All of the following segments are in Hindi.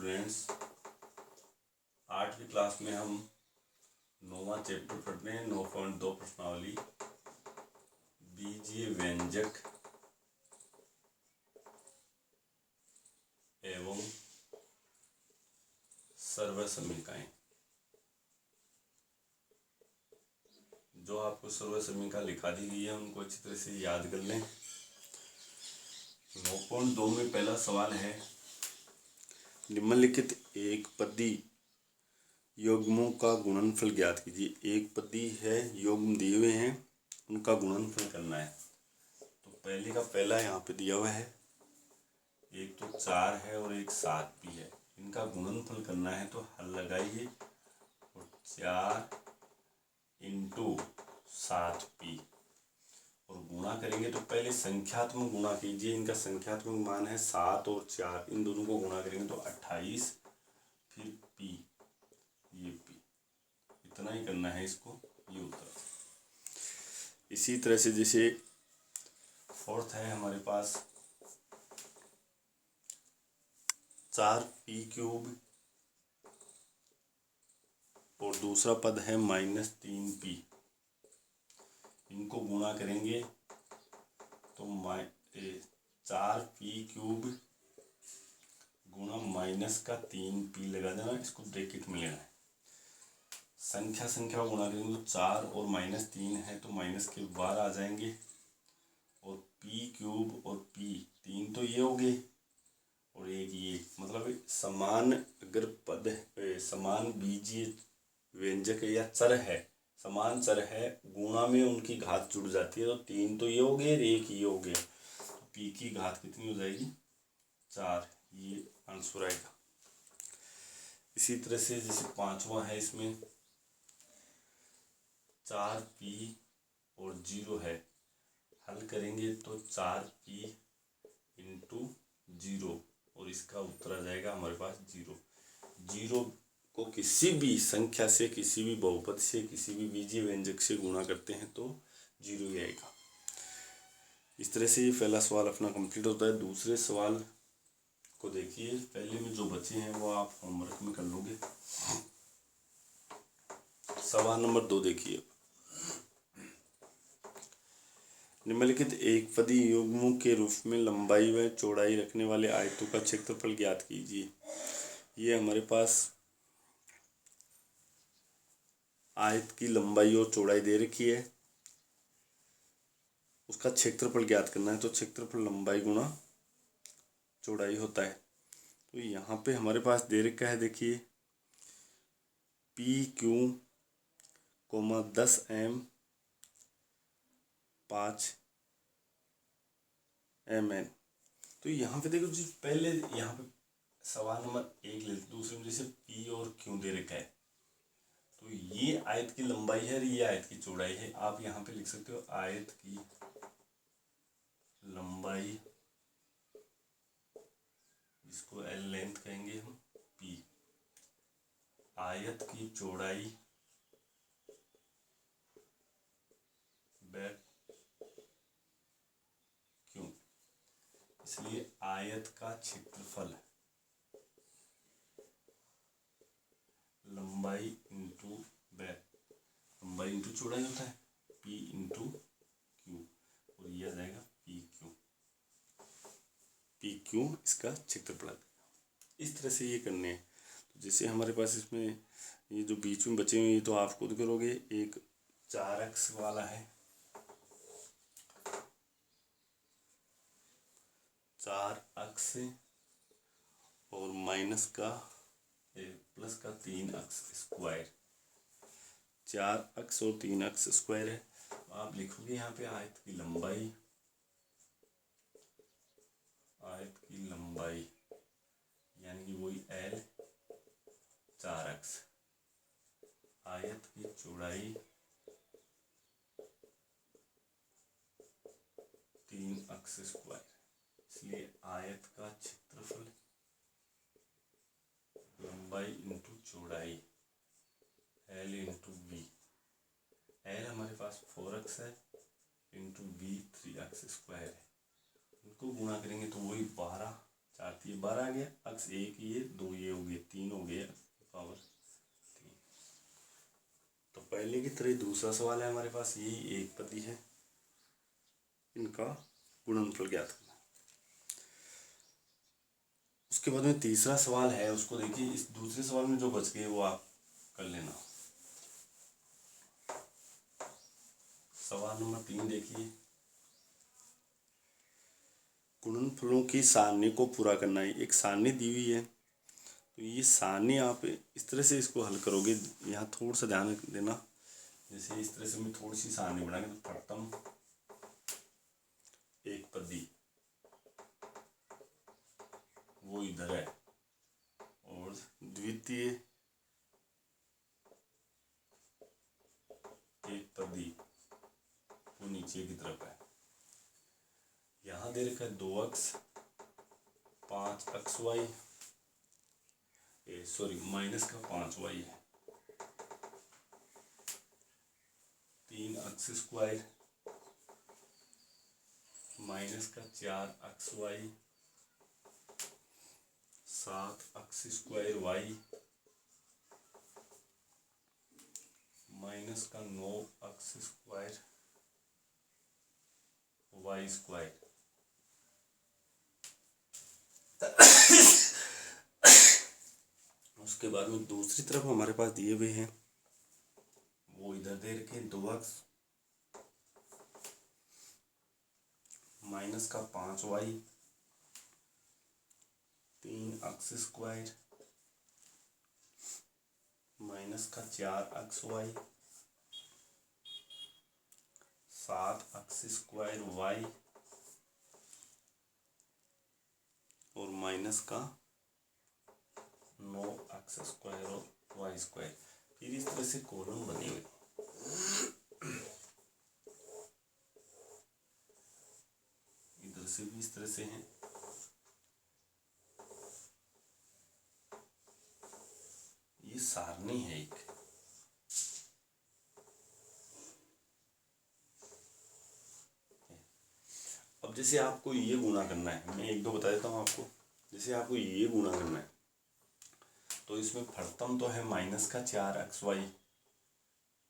स्टूडेंट्स, 8वीं क्लास में हम 9वां चैप्टर पढ़ रहे हैं। 9.2 प्रश्नावली बीजीय व्यंजक एवं सर्वसमीकाएं। जो आपको सर्वसमीका लिखा दी गई है उनको अच्छी तरह से याद कर लें। 9.2 में पहला सवाल है, निम्नलिखित एक पदी युग्मों का गुणनफल ज्ञात कीजिए। एक पदी है, युग्म दिए हुए हैं, उनका गुणनफल करना है। तो पहले का पहला यहाँ पे दिया हुआ है, एक तो 4 है और एक 7 भी है। इनका गुणनफल करना है तो हल लगाइए और 4 × 7p और गुणा करेंगे तो पहले संख्यात्मक गुणा कीजिए। इनका संख्यात्मक मान है 7 और 4, इन दोनों को गुणा करेंगे तो 28, फिर p, ये p, इतना ही करना है इसको, ये उत्तर। इसी तरह से जैसे फोर्थ है हमारे पास 4p³ और दूसरा पद है -3p। इनको गुणा करेंगे तो 4p³ गुणा -3p लगा देना, इसको ब्रैकेट में लेना है। संख्या संख्या गुणा करेंगे तो 4 और -3 है तो माइनस के बाहर आ जाएंगे और p³ और p, 3 तो ये हो गए और एक ये, मतलब समान अगर पद समान बीजीय व्यंजक या चर है, समान चर है, गुणा में उनकी घात जुड़ जाती है तो 3 तो ये हो गए, एक ये हो गया, तो p की घात कितनी हो जाएगी, 4, ये आंसर आएगा। इसी तरह से जैसे 5वां है, इसमें 4p और 0 है, हल करेंगे तो 4p × 0 और इसका उत्तर आ जाएगा हमारे पास 0। 0 को किसी भी संख्या से, किसी भी बहुपद से, किसी भी बीजीय व्यंजक से गुणा करते हैं तो 0 ही आएगा। इस तरह से ये पहला सवाल अपना कंप्लीट होता है। दूसरे सवाल को देखिए, पहले में जो बचे हैं वो आप होमवर्क में कर लोगे। सवाल नंबर 2 देखिए, निम्नलिखित एक पदी युग्मों के रूप में लंबाई व चौड़ाई रखने वाले आयतों का क्षेत्रफल ज्ञात कीजिए। ये हमारे पास आयत की लंबाई और चौड़ाई दे रखी है, उसका क्षेत्रफल ज्ञात करना है। तो क्षेत्रफल लंबाई गुणा चौड़ाई होता है। तो यहाँ पे हमारे पास दे रखा है, देखिए PQ, 10 m 5 mn। तो यहाँ पे देखो जी, पहले यहाँ पे सवाल नंबर 1 ले, दूसरे में जैसे P और Q दे रखा है, तो ये आयत की लंबाई है और ये आयत की चौड़ाई है। आप यहाँ पे लिख सकते हो आयत की लंबाई, इसको L लेंथ कहेंगे हम, P, आयत की चौड़ाई बैक Q, इसलिए आयत का क्षेत्रफल लंबाई इंटू बैक, लंबाई इंटू चौड़ाई होता है, P × Q, और ये आ जाएगा PQ, इसका क्षेत्रफल। इस तरह से ये करने हैं। तो जैसे हमारे पास इसमें ये जो बीच में बचे हुए, ये तो आप खुद करोगे। एक 4 अक्ष वाला है, 4 अक्ष और माइनस का प्लस का 3 अक्ष स्क्वायर, 4 अक्ष और 3 अक्ष स्क्वायर है। तो आप लिखोगे यहाँ पे आयत की लंबाई, आयत की लंबाई यानी कि वही L, 4 अक्ष, आयत की चौड़ाई 3 अक्ष स्क्वायर, इसलिए आयत का क्षेत्रफल लंबाई इंटू चौड़ाई L × V। L हमारे पास 4 अक्ष है, इंटू V 3 अक्ष स्क्वायर है। इनको गुणा करेंगे तो वही 12 4 3 12 आ गया, अक्स 1 ये 2 ये हो गए 3 हो गया पावर 3। तो पहले की तरह दूसरा सवाल है हमारे पास, यही एक पदी है, इनका गुणनफल ज्ञात करना। उसके बाद में तीसरा सवाल है, उसको देखिए। इस दूसरे सवाल में जो बच गए वो आप कर लेना। सवाल नंबर 3 देखिए, गुणनफलों की सारणी को पूरा करना है। एक सारणी दी हुई है, तो ये सारणी आप इस तरह से इसको हल करोगे। यहाँ थोड़ा सा ध्यान देना, जैसे इस तरह से मैं थोड़ी सी सारणी बनाएंगे तो प्रथम एक पदी वो इधर है, और द्वितीय एक पदी वो नीचे की तरफ है। यहाँ दे रखा है 2 अक्स 5 अक्स वाई, सॉरी माइनस का 5 वाई है, 3 अक्स स्क्वायर माइनस का 4 अक्स वाई, 7 अक्स स्क्वायर वाई माइनस का 9 अक्स स्क्वायर वाई स्क्वायर। उसके बाद में दूसरी तरफ हमारे पास दिए हुए हैं, वो इधर दे रखे 2 अक्स माइनस का 5 वाई, 3 अक्स स्क्वायर माइनस का 4 अक्स वाई, 7 अक्स स्क्वायर वाई और माइनस का 9 अक्स स्क्वायर और वाई स्क्वायर। फिर इस तरह से कॉलम बने हुए, इधर से भी इस तरह से हैं। ये सारणी है एक। अब जैसे आपको ये गुणा करना है, मैं एक दो बता देता हूँ आपको। जैसे आपको ये गुणा करना है, तो इसमें प्रथम तो है माइनस का 4 अक्स वाई,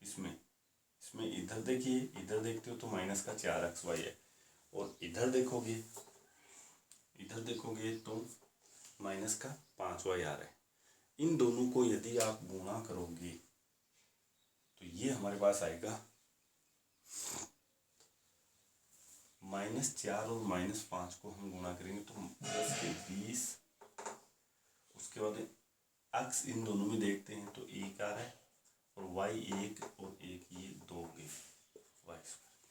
इसमें इधर देखिए, इधर देखते हो तो माइनस का 4 अक्स वाई है, और इधर देखोगे तो माइनस का 5 वाई आ रहा है। इन दोनों को यदि आप गुणा करोगे तो ये हमारे पास आएगा -4 और -5 को हम गुणा करेंगे तो 10 के 20। उसके बाद अक्स इन दोनों में देखते हैं तो 1 आ रहा है, और वाई 1 और 1 ये 2 के वाई स्क्वायर,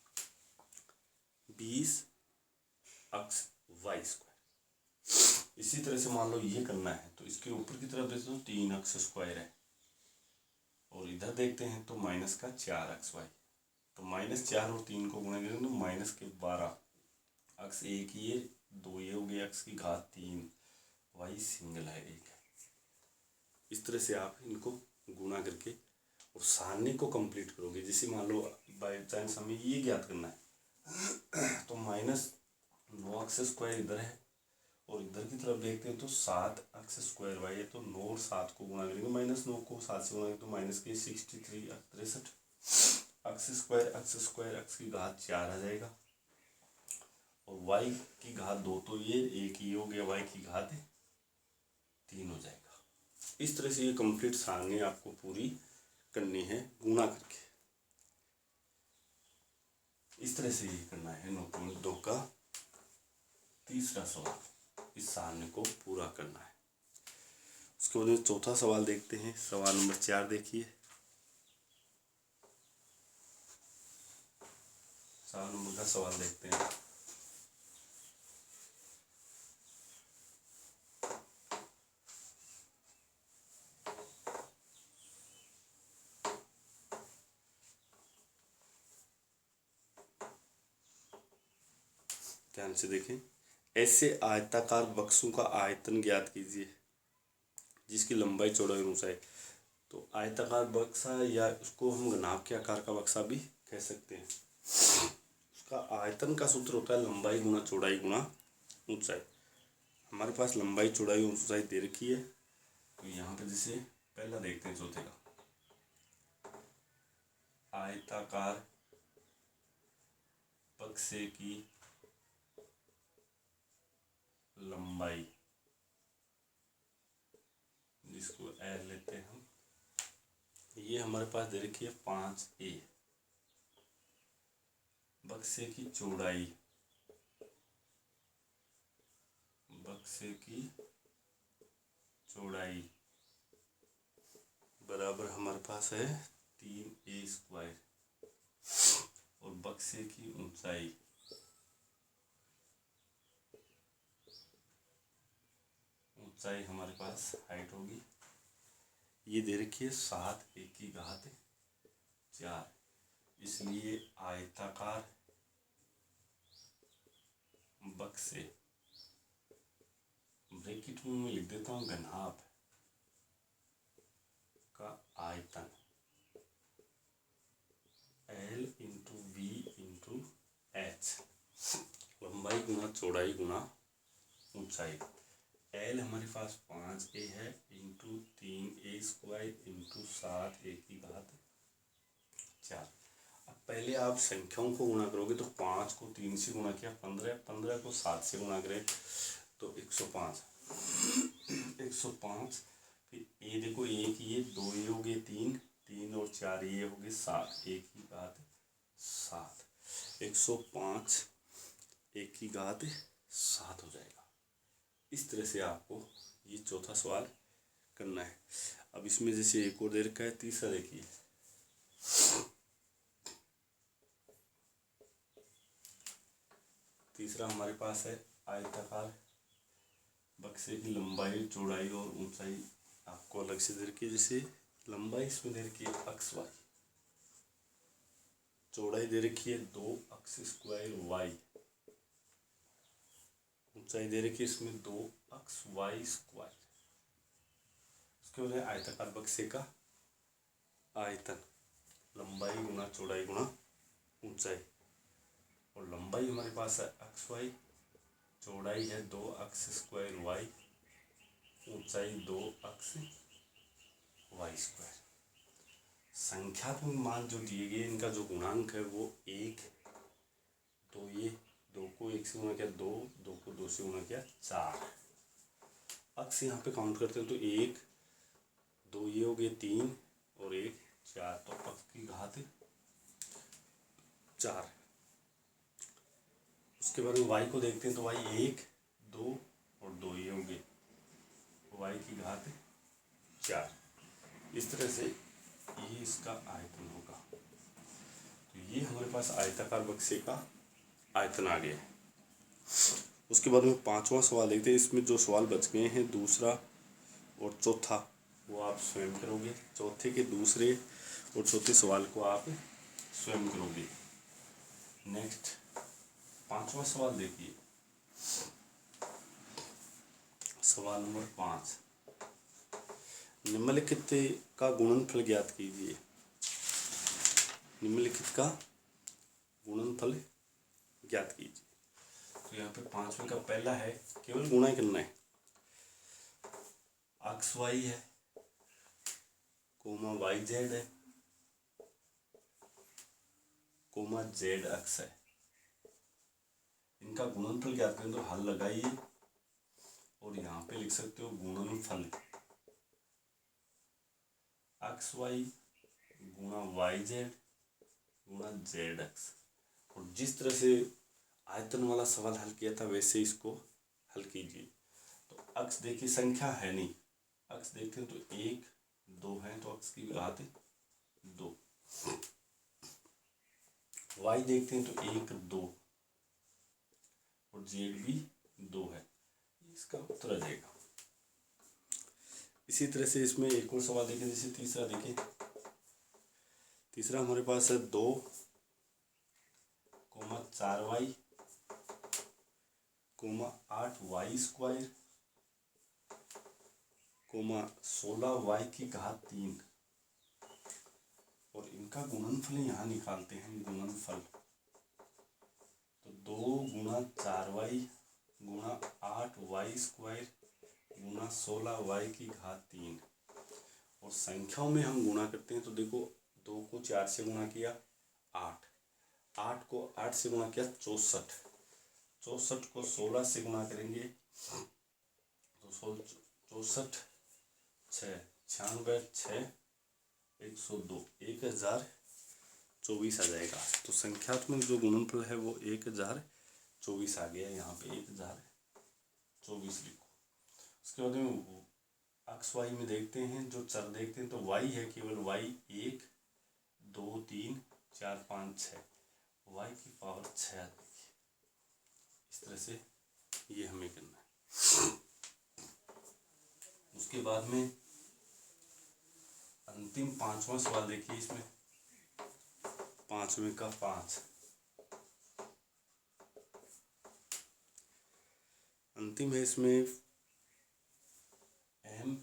20 अक्स वाई स्क्वायर। इसी तरह से मान लो ये करना है, तो इसके ऊपर की तरफ देखते हो 3 अक्स स्क्वायर है, और इधर देखते हैं तो माइनस का 4 अक्स वाई, तो -4 और 3 को गुणा करेंगे तो माइनस के 12 अक्स 1 ये 2 ये हो गया, अक्स की घात 3 वाई सिंगल है 1 है। इस तरह से आप इनको गुणा करके और सारणी को कंप्लीट करोगे। जैसे मान लो बाई चांस हमें ये ज्ञात करना है, तो -9 अक्स स्क्वायर इधर है, और इधर की तरफ देखते हैं तो 7 अक्स स्क्वायर वाई है, तो 9 और 7 को गुणा करेंगे, -9 को 7 से गुणा करेंगे तो माइनस के 63 63 अक्स स्क्वायर अक्स की घात 4 आ जाएगा, और वाई की घात 2, तो ये 1 ये हो गया, वाई की घात 3 हो जाएगा। इस तरह से ये कंप्लीट सारणी आपको पूरी करनी है गुणा करके। इस तरह से ये करना है 9.2 का तीसरा सवाल, इस सारणी को पूरा करना है। उसके बाद में चौथा सवाल देखते हैं। सवाल नंबर 4 देखिए। सवाल नंबर का सवाल देखते हैं। ध्यान से देखें। ऐसे आयताकार बक्सों का आयतन ज्ञात कीजिए जिसकी लंबाई चौड़ाई और ऊंचाई। तो आयताकार बक्सा, या उसको हम घनाभ के आकार का बक्सा भी कह सकते हैं। उसका आयतन का सूत्र होता है लंबाई गुणा चौड़ाई गुणा ऊंचाई। हमारे पास लंबाई चौड़ाई और ऊंचाई दे रखी है। तो यहाँ पे जैसे पहला देखते हैं चौथे का, आयताकार बक्से की लंबाई, जिसको एल लेते हैं हम, ये हमारे पास दे रखी है 5a। बक्से की चौड़ाई, बक्से की चौड़ाई बराबर हमारे पास है 3a²। और बक्से की ऊंचाई, ऊंचाई हमारे पास हाइट होगी, ये दे रखी है 7a⁴। इसलिए आयताकार बक्से, ब्रैकेट में मैं लिख देता हूँ घनाभ का आयतन L × V × H, लंबाई गुना चौड़ाई गुना ऊंचाई। L हमारे पास 5a है इंटू 3a² इंटू 7a⁴। अब पहले आप संख्याओं को गुणा करोगे तो 5 को 3 से गुणा किया 15, 15 को 7 से गुणा करें तो 105। 105, फिर ए देखो एक ये 2 ये हो गए 3, 3 और 4 ये हो गए 7, 7। 105 1/7 हो जाएगा। इस तरह से आपको ये चौथा सवाल करना है। अब इसमें जैसे एक और दे रखा है, तीसरा देखिए, तीसरा हमारे पास है आयताकार बक्से की लंबाई चौड़ाई और ऊंचाई आपको अलग से दे रखी है। जैसे लंबाई इसमें दे रखी है XY, चौड़ाई दे रखी है 2x²y, ऊंचाई दे रखी है इसमें 2xy²। उसके बाद है आयताकार बक्से का आयतन, लंबाई गुना चौड़ाई गुना ऊंचाई। और लंबाई हमारे पास है XY, चौड़ाई है 2x²y, ऊंचाई 2xy²। संख्यात्मक मान जो दिए गए इनका जो गुणांक है वो 1, तो ये 2 को 1 से गुणा किया 2, 2 को 2 से गुणा किया 4। अक्स यहाँ पे काउंट करते हैं तो 1, 2 ये हो गए 3 और 1 4, तो अक्स की घात 4। उसके बाद में y को देखते हैं तो y 1, 2 और 2 ये हो गए, y की घात 4। इस तरह से ये इसका आयतन होगा। तो ये हमारे पास आयताकार बक्से का आयतन आ गया है। उसके बाद में पांचवा सवाल देखते हैं। इसमें जो सवाल बच गए हैं दूसरा और चौथा वो आप स्वयं करोगे, चौथे के दूसरे और चौथे सवाल को आप स्वयं करोगे। नेक्स्ट पांचवा सवाल देखिए, सवाल नंबर 5, निम्नलिखित का गुणनफल ज्ञात कीजिए। निम्नलिखित का गुणनफल ज्ञात कीजिए। तो यहाँ पे पांचवें का पहला है, केवल गुणा करना है। XY है, कोमा YZ है, कोमा ZX है। इनका गुणनफल ज्ञात करें तो हल लगाइए और यहाँ पे लिख सकते हो गुणनफल XY गुणा YZ गुणा ZX। और जिस तरह से आयतन वाला सवाल हल किया था वैसे इसको हल कीजिए। तो अक्स देखिए संख्या है नहीं, अक्स देखते हैं तो 1, 2 है तो अक्स की घात 2। y देखते हैं तो 1, 2 और z भी 2 है, इसका उत्तर आ जाएगा। इसी तरह से इसमें एक और सवाल देखें, जैसे तीसरा देखें। तीसरा हमारे पास है 2, 4y, 8y², 16y की घात 3। और इनका गुणनफल यहाँ निकालते हैं गुणनफल। तो 2 गुणा 4y गुणा 8y² गुणा 16y3। और संख्याओं में हम गुणा करते हैं तो देखो 2 को 4 से गुणा किया 8 को 8 से गुणा किया 64 को 16 से गुणा करेंगे तो 64 6 96 6 102 1024 आ जाएगा। तो संख्यात्मक जो गुणनफल है वो 1024 आ गया। यहाँ पे 1024 लिखो। उसके बाद में अक्स वाई में देखते हैं, जो चर देखते हैं तो वाई है केवल वाई 1 2 3 4 5 6 वाई की पावर 6 आ जाएगी। इस तरह से ये हमें करना है। उसके बाद में अंतिम 5वां सवाल देखिए। इसमें 5वें का 5 अंतिम है। इसमें m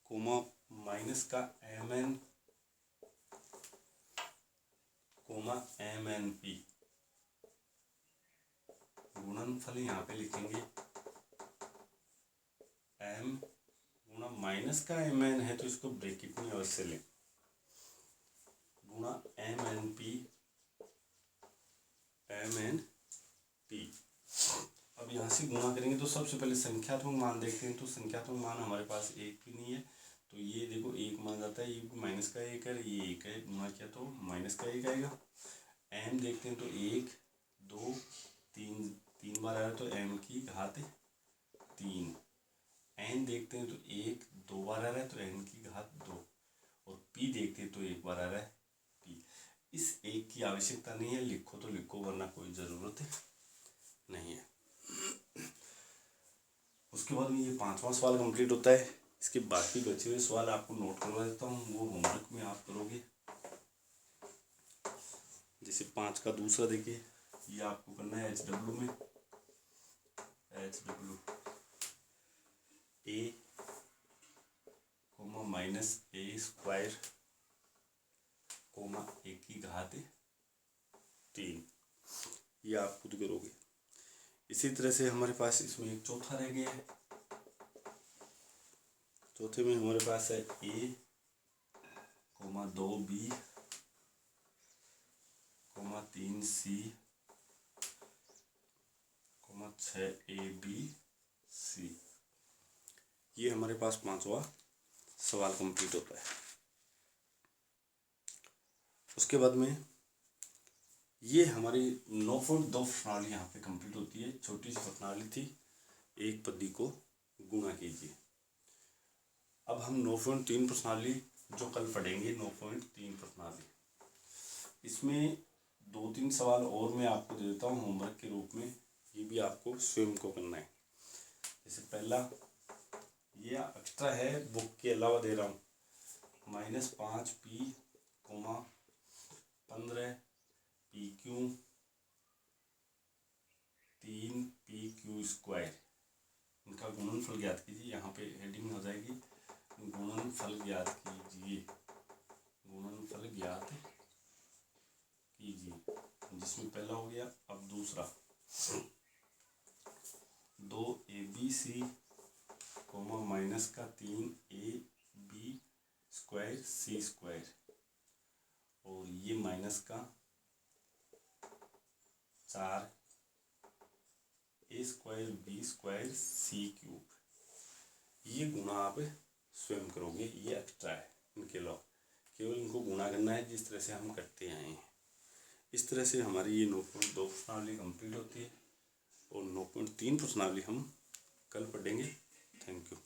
कोमा माइनस का mn कोमा mnp गुणनफल यहाँ पे लिखेंगे। m गुणा माइनस का mn है तो इसको ब्रैकेट में अवश्य लें, गुणा mnp। अब यहाँ से गुणा करेंगे तो सबसे पहले संख्यात्मक मान देखते हैं। तो संख्यात्मक मान हमारे पास एक भी नहीं है, तो ये देखो एक मान जाता है, ये माइनस का 1 है, ये 1 है, गुणा किया तो माइनस का 1 आएगा। m देखते हैं तो 1 2 3 बार आया तो m की घात 3। n देखते हैं तो 1 2 बार आ रहा है तो n की घात 2। और p देखते हैं तो 1 बार आ रहा है p। इस 1 की आवश्यकता नहीं है, लिखो तो लिखो वरना कोई ज़रूरत नहीं है। उसके बाद में ये 5वां सवाल कंप्लीट होता है। इसके बाकी बचे हुए सवाल आपको नोट करवा देता हूँ, वो होमवर्क में आप करोगे। जैसे 5 का दूसरा देखिए, ये आपको करना है HW में। HW a comma minus a² comma 1 की घात 3, ये आप खुद करोगे। इसी तरह से हमारे पास इसमें एक चौथा रह गया है। चौथे में हमारे पास है a coma 2b coma 3c coma 6abc। ये हमारे पास 5वां सवाल कंप्लीट होता है। उसके बाद में ये हमारी 9.2 प्रणाली यहाँ पे कंप्लीट होती है। छोटी सी प्रणाली थी, एक पद्दी को गुणा कीजिए। अब हम 9.3 प्रणाली जो कल पढ़ेंगे, 9.3 प्रणाली, इसमें 2-3 सवाल और मैं आपको दे देता हूँ होमवर्क के रूप में। ये भी आपको स्वयं को करना है। जैसे पहला ये एक्स्ट्रा है, बुक के अलावा दे रहा हूँ, -5p कोमा 15pq 3pq²। इनका गुणनफल ज्ञात कीजिए। यहाँ पे हेडिंग हो जाएगी गुणनफल ज्ञात कीजिए, गुणनफल ज्ञात कीजिए, जिसमें पहला हो गया। अब दूसरा 2abc कोमा माइनस का 3ab²c², और ये माइनस का 4a²b²c³। ये गुणा आप स्वयं करोगे, ये एक्स्ट्रा है इनके अलावा, केवल इनको गुणा करना है जिस तरह से हम करते आए हैं। इस तरह से हमारी ये 9.2 प्रणाली कंप्लीट होती है, और 9.3 प्रणाली हम कल पढ़ेंगे। Thank you.